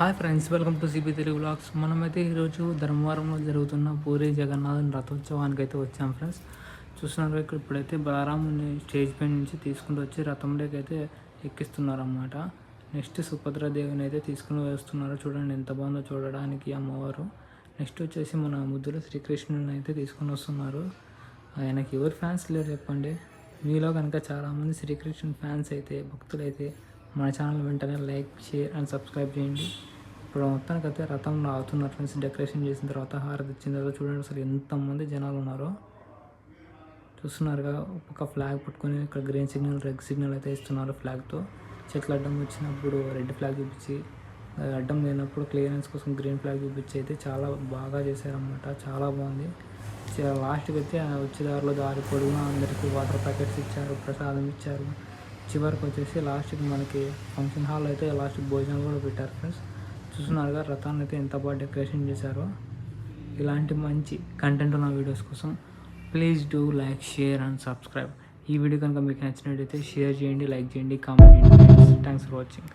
Hi friends, welcome to CB Telugu vlogs. మనమైతే ఈరోజు ధర్మవరంలో జరుగుతున్న పూరి జగన్నాథ్ రథోత్సవానికి అయితే వచ్చాం ఫ్రెండ్స్. చూస్తున్నారు ఇక్కడ ఇప్పుడైతే బలరాముని స్టేజ్ పై నుంచి తీసుకుంటూ వచ్చి రథంలోకి అయితే ఎక్కిస్తున్నారు అన్నమాట. నెక్స్ట్ సుభద్రాదేవిని అయితే తీసుకుని వేస్తున్నారు. చూడండి ఎంత బాగుందో చూడడానికి అమ్మవారు. నెక్స్ట్ వచ్చేసి మన ముద్దుల శ్రీకృష్ణుని అయితే తీసుకుని వస్తున్నారు. ఆయనకి ఎవరు ఫ్యాన్స్ లేరు చెప్పండి. మీలో కనుక చాలామంది శ్రీకృష్ణ ఫ్యాన్స్ అయితే భక్తులు అయితే మన ఛానల్ వెంటనే లైక్, షేర్ అండ్ సబ్స్క్రైబ్ చేయండి. ఇప్పుడు మొత్తానికి అయితే రథంలో ఆగుతున్నారు ఫ్రెండ్స్. డెకరేషన్ చేసిన తర్వాత హారతి ఇచ్చిన తర్వాత చూడండి అసలు ఎంతమంది జనాలు ఉన్నారో చూస్తున్నారుగా. ఒక ఫ్లాగ్ పట్టుకొని ఇక్కడ గ్రీన్ సిగ్నల్, రెడ్ సిగ్నల్ అయితే ఇస్తున్నారు ఫ్లాగ్తో. చెట్లు అడ్డం వచ్చినప్పుడు రెడ్ ఫ్లాగ్ చూపించి, అడ్డం లేనప్పుడు క్లియరెన్స్ కోసం గ్రీన్ ఫ్లాగ్ చూపించి అయితే చాలా బాగా చేశారన్నమాట. చాలా బాగుంది. లాస్ట్కి అయితే వచ్చేదారిలో దారి పొడుగునా అందరికీ వాటర్ ప్యాకెట్స్ ఇచ్చారు, ప్రసాదం ఇచ్చారు. చివరికి వచ్చేసి లాస్ట్కి మనకి ఫంక్షన్ హాల్ అయితే లాస్ట్కి భోజనాలు కూడా పెట్టారు ఫ్రెండ్స్. చూస్తున్నారుగా రథాన్ని అయితే ఎంత బాగా డెకరేషన్ చేశారో. ఇలాంటి మంచి కంటెంట్ ఉన్న వీడియోస్ కోసం please do like, share and subscribe. ఈ వీడియో కనుక మీకు నచ్చినట్టయితే షేర్ చేయండి, లైక్ చేయండి, కామెంట్ చేయండి. Thanks for watching.